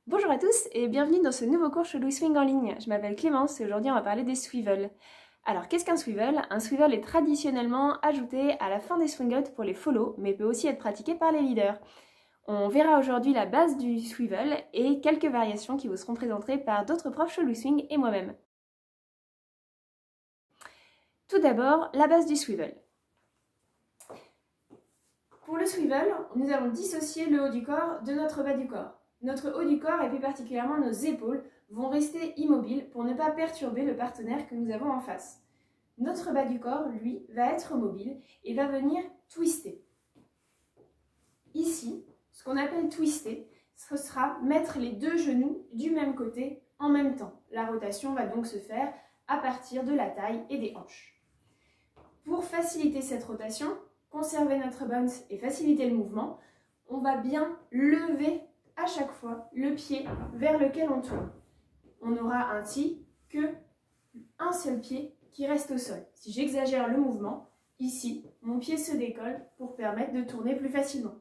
Bonjour à tous et bienvenue dans ce nouveau cours chez Louis Swing en ligne. Je m'appelle Clémence et aujourd'hui on va parler des swivels. Alors qu'est-ce qu'un swivel? Un swivel est traditionnellement ajouté à la fin des swing-outs pour les follow, mais peut aussi être pratiqué par les leaders. On verra aujourd'hui la base du swivel et quelques variations qui vous seront présentées par d'autres profs chez Louis Swing et moi-même. Tout d'abord, la base du swivel. Pour le swivel, nous allons dissocier le haut du corps de notre bas du corps. Notre haut du corps et plus particulièrement nos épaules vont rester immobiles pour ne pas perturber le partenaire que nous avons en face. Notre bas du corps, lui, va être mobile et va venir twister. Ici, ce qu'on appelle twister, ce sera mettre les deux genoux du même côté en même temps. La rotation va donc se faire à partir de la taille et des hanches. Pour faciliter cette rotation, conserver notre bounce et faciliter le mouvement, on va bien lever à chaque fois le pied vers lequel on tourne. On n'aura ainsi qu'un seul pied qui reste au sol. Si j'exagère le mouvement, ici, mon pied se décolle pour permettre de tourner plus facilement.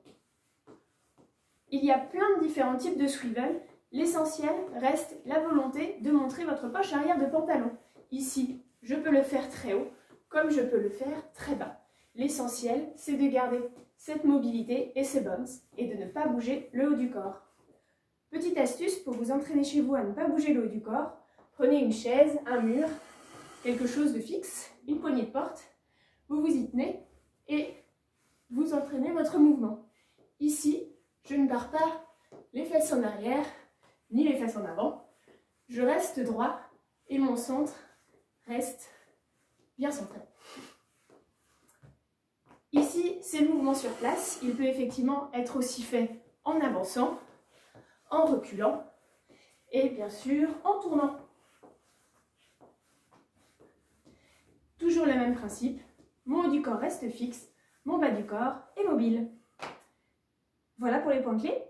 Il y a plein de différents types de swivel. L'essentiel reste la volonté de montrer votre poche arrière de pantalon. Ici, je peux le faire très haut, comme je peux le faire très bas. L'essentiel, c'est de garder cette mobilité et ce bounce et de ne pas bouger le haut du corps. Petite astuce pour vous entraîner chez vous à ne pas bouger le haut du corps, prenez une chaise, un mur, quelque chose de fixe, une poignée de porte, vous vous y tenez et vous entraînez votre mouvement. Ici, je ne pars pas les fesses en arrière, ni les fesses en avant, je reste droit et mon centre reste bien centré. Ici, c'est le mouvement sur place. Il peut effectivement être aussi fait en avançant, en reculant et bien sûr en tournant. Toujours le même principe. Mon haut du corps reste fixe, mon bas du corps est mobile. Voilà pour les points clés.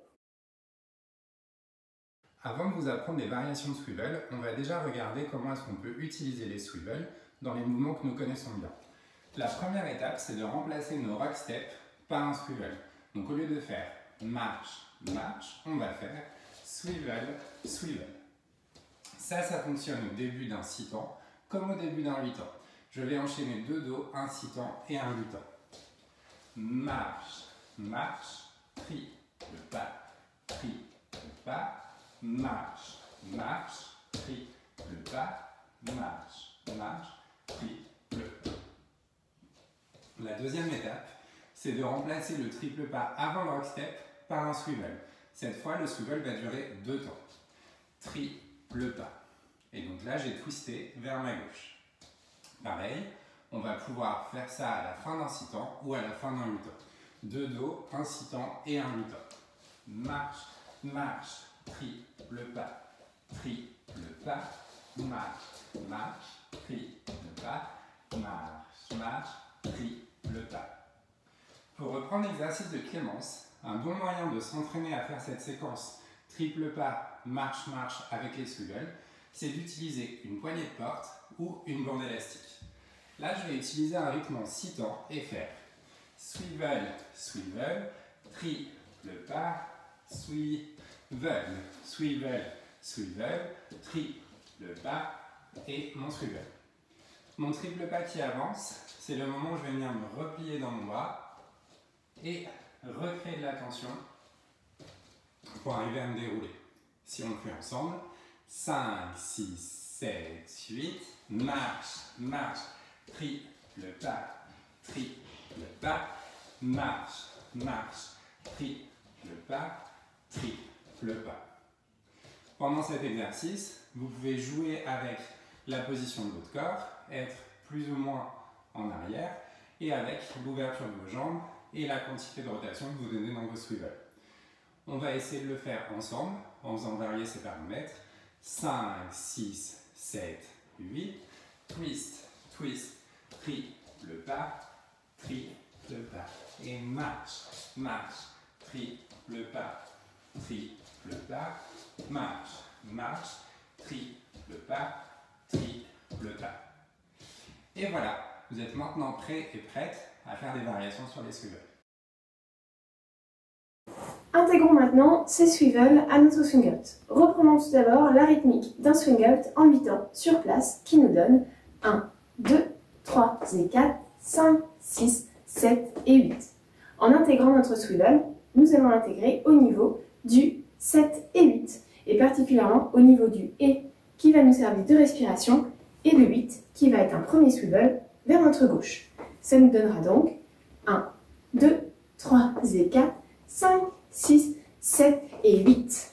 Avant de vous apprendre les variations de swivel, on va déjà regarder comment est-ce qu'on peut utiliser les swivels dans les mouvements que nous connaissons bien. La première étape, c'est de remplacer nos rock steps par un swivel. Donc au lieu de faire marche, marche, on va faire swivel, swivel. Ça fonctionne au début d'un 6-temps comme au début d'un 8-temps. Je vais enchaîner deux dos, un 6-temps et un 8-temps. Marche, marche, tri, le pas, tri, le pas, marche, marche, tri, le pas, marche, marche, tri, le pas. La deuxième étape, c'est de remplacer le triple pas avant le rock step par un swivel. Cette fois, le swivel va durer 2 temps. Triple pas. Et donc là, j'ai twisté vers ma gauche. Pareil, on va pouvoir faire ça à la fin d'un 6-temps ou à la fin d'un 8-temps. Deux dos, un 6-temps et un 8-temps. Marche, marche, triple pas, triple pas, marche, marche, triple pas, marche, marche, triple pas. Pour reprendre l'exercice de Clémence, un bon moyen de s'entraîner à faire cette séquence triple pas, marche, marche avec les swivels, c'est d'utiliser une poignée de porte ou une bande élastique. Là, je vais utiliser un rythme en 6 temps et faire swivel, swivel, triple pas, swivel, swivel, swivel, triple pas et mon swivel. Mon triple pas qui avance, c'est le moment où je vais venir me replier dans mon bras et recréer de la tension pour arriver à me dérouler. Si on le fait ensemble, 5, 6, 7, 8, marche, marche, triple pas, marche, marche, triple pas, triple pas. Pendant cet exercice, vous pouvez jouer avec la position de votre corps, être plus ou moins en arrière et avec l'ouverture de vos jambes et la quantité de rotation que vous donnez dans vos swivels. On va essayer de le faire ensemble en faisant varier ces paramètres. 5, 6, 7, 8, twist, twist, triple pas, et marche, marche, triple pas, marche, marche, triple pas, Et voilà, vous êtes maintenant prêts et prêtes à faire des variations sur les swivels. Intégrons maintenant ces swivels à notre swing out. reprenons tout d'abord la rythmique d'un swing out en 8 temps sur place qui nous donne 1, 2, 3 et 4, 5, 6, 7 et 8. En intégrant notre swivel, nous allons l'intégrer au niveau du 7 et 8, et particulièrement au niveau du « et » qui va nous servir de respiration, et le 8 qui va être un premier swivel vers notre gauche. Ça nous donnera donc 1, 2, 3 et 4, 5, 6, 7 et 8.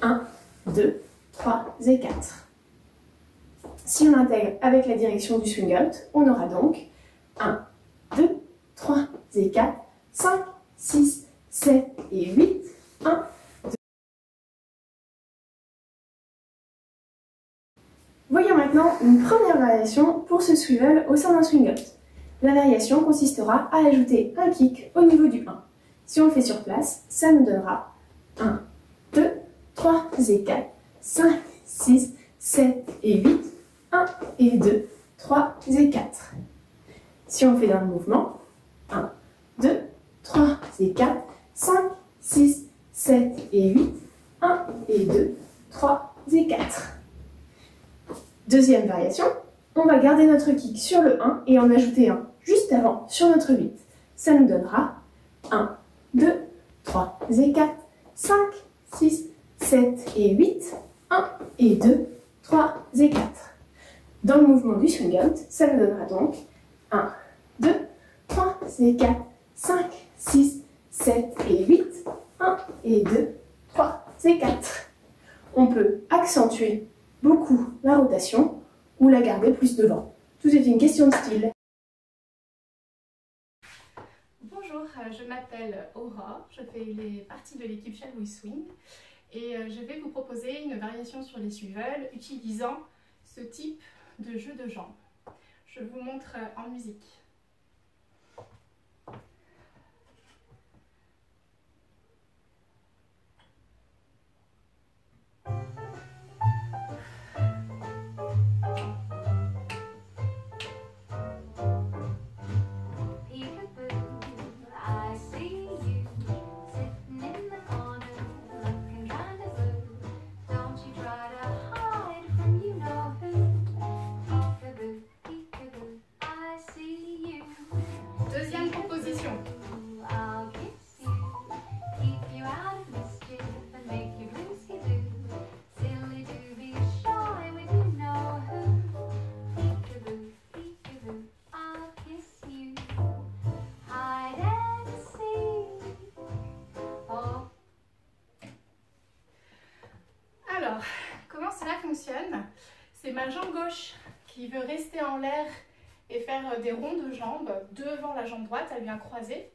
1, 2, 3 et 4. Si on intègre avec la direction du swing out, on aura donc 1, 2, 3 et 4, 5, 6, 7 et 8. 1, 2. Voyons maintenant une première variation pour ce swivel au sein d'un swing out. La variation consistera à ajouter un kick au niveau du 1. Si on le fait sur place, ça nous donnera 1, 2, 3 et 4, 5, 6, 7 et 8, 1 et 2, 3 et 4. Si on le fait dans le mouvement, 1, 2, 3 et 4, 5, 6, 7 et 8, 1 et 2, 3 et 4. Deuxième variation, on va garder notre kick sur le 1 et en ajouter un juste avant sur notre 8. Ça nous donnera 1, 2, 3 et 4, 5, 6, 7 et 8, 1 et 2, 3 et 4. Dans le mouvement du swing out, ça nous donnera donc 1, 2, 3 et 4, 5, 6, 7 et 8, 1 et 2, 3 et 4. On peut accentuer beaucoup la rotation ou la garder plus devant. Tout est une question de style. Bonjour, je m'appelle Aura, je fais partie de l'équipe Shall We Swing et je vais vous proposer une variation sur les swivels utilisant ce type de jeu de jambes. Je vous montre en musique. Deuxième proposition. Alors, comment cela fonctionne? C'est ma jambe gauche qui veut rester en l'air et faire des ronds de jambes devant la jambe droite, elle vient croiser.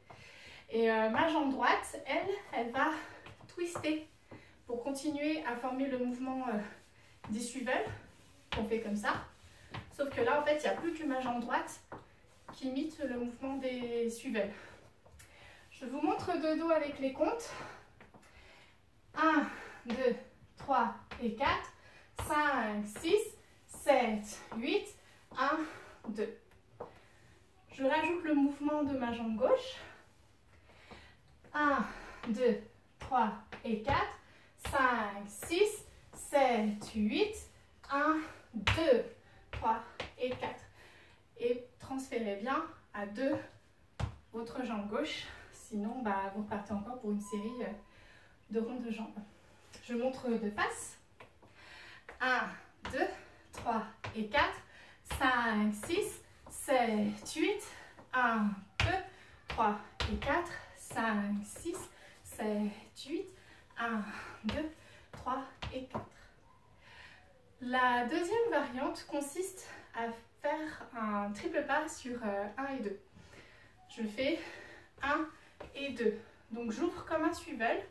Et ma jambe droite, elle va twister pour continuer à former le mouvement des swivels, qu'on fait comme ça. Sauf que là, en fait, il n'y a plus que ma jambe droite qui imite le mouvement des swivels. Je vous montre de dos avec les comptes. 1, 2, 3 et 4, 5, 6, 7, 8, 1, 2. Je rajoute le mouvement de ma jambe gauche. 1, 2, 3 et 4, 5, 6, 7, 8, 1, 2, 3 et 4. Et transférez bien à 2 votre jambe gauche, sinon vous repartez encore pour une série de ronds de jambes. Je montre de face. 1, 2, 3 et 4, 5, 6, 7, 8, 1, 2, 3 et 4, 5, 6, 7, 8, 1, 2, 3 et 4. La deuxième variante consiste à faire un triple pas sur 1 et 2. Je fais 1 et 2. Donc j'ouvre comme un swivel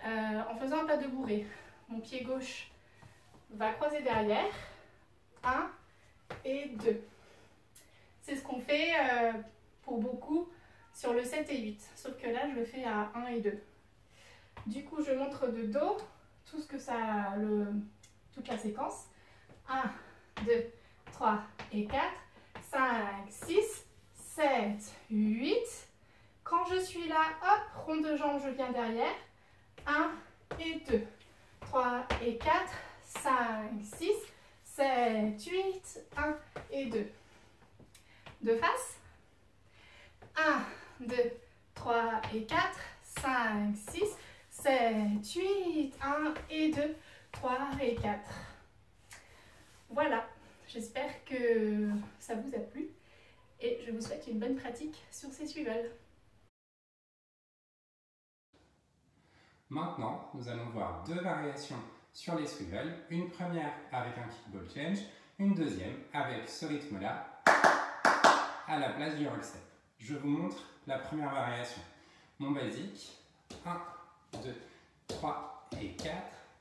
en faisant un pas de bourrée. Mon pied gauche va croiser derrière. 1 et 2. C'est ce qu'on fait pour beaucoup sur le 7 et 8. Sauf que là, je le fais à 1 et 2. Du coup, je montre de dos tout ce que ça toute la séquence. 1, 2, 3 et 4, 5, 6, 7, 8. Quand je suis là, hop, rond de jambe, je viens derrière. 1 et 2. 3 et 4, 5, 6, 7, 8, 1 et 2. De face. 1, 2, 3 et 4, 5, 6, 7, 8, 1 et 2, 3 et 4. Voilà, j'espère que ça vous a plu et je vous souhaite une bonne pratique sur ces swivels. Maintenant, nous allons voir deux variations sur les swivels. Une première avec un kickball change, une deuxième avec ce rythme-là à la place du rock step. Je vous montre la première variation. Mon basique, 1, 2, 3 et 4,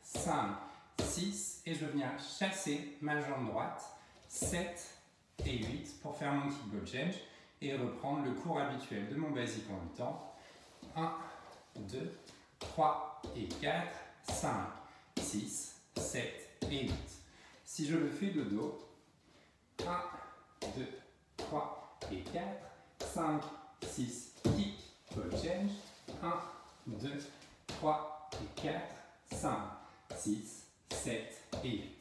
5, 6 et je vais venir chasser ma jambe droite, 7 et 8 pour faire mon kickball change et reprendre le cours habituel de mon basique en 8 temps. 1, 2, 3 et 4, 5, 6, 7 et 8. Si je le fais de dos, 1, 2, 3 et 4, 5, 6, kick, ball change, 1, 2, 3 et 4, 5, 6, 7 et 8.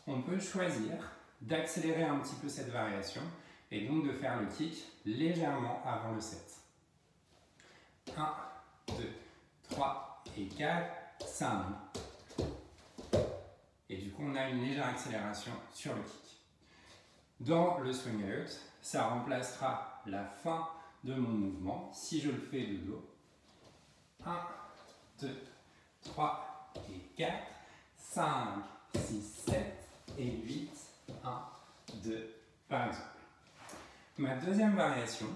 On peut choisir d'accélérer un petit peu cette variation et donc de faire le kick légèrement avant le 7. 1, 2, 3 et 4, 5. Et du coup, on a une légère accélération sur le kick. Dans le swing out, ça remplacera la fin de mon mouvement si je le fais de dos. 1, 2, 3 et 4, 5, 6, 7 et 8, 1, 2, par exemple. Ma deuxième variation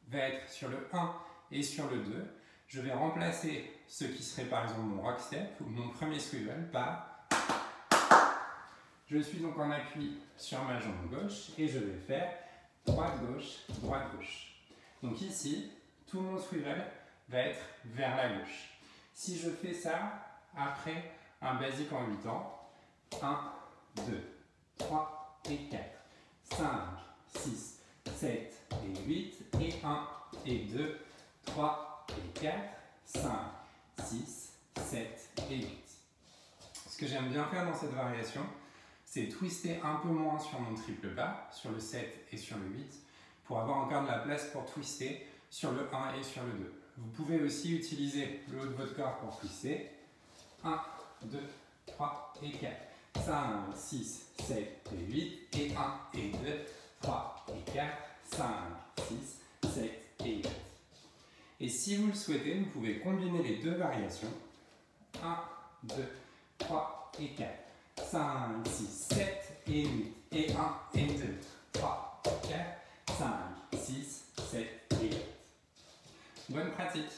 va être sur le 1 et sur le 2. Je vais remplacer ce qui serait par exemple mon rock step ou mon premier swivel par... Je suis donc en appui sur ma jambe gauche et je vais faire droite-gauche, droite-gauche. Donc ici, tout mon swivel va être vers la gauche. Si je fais ça après un basique en 8 temps, 1, 2, 3 et 4, 5, 6, 7 et 8 et 1 et 2, 3 et 4, 5, 6, 7 et 8. Ce que j'aime bien faire dans cette variation, c'est twister un peu moins sur mon triple pas, sur le 7 et sur le 8, pour avoir encore de la place pour twister sur le 1 et sur le 2. Vous pouvez aussi utiliser le haut de votre corps pour twister. 1, 2, 3 et 4, 5, 6, 7 et 8, et 1 et 2, 3 et 4, 5, 6, 7 et 8. Et si vous le souhaitez, vous pouvez combiner les deux variations. 1, 2, 3 et 4, 5, 6, 7 et 8, et 1 et 2, 3, 4, 5, 6, 7 et 8. Bonne pratique!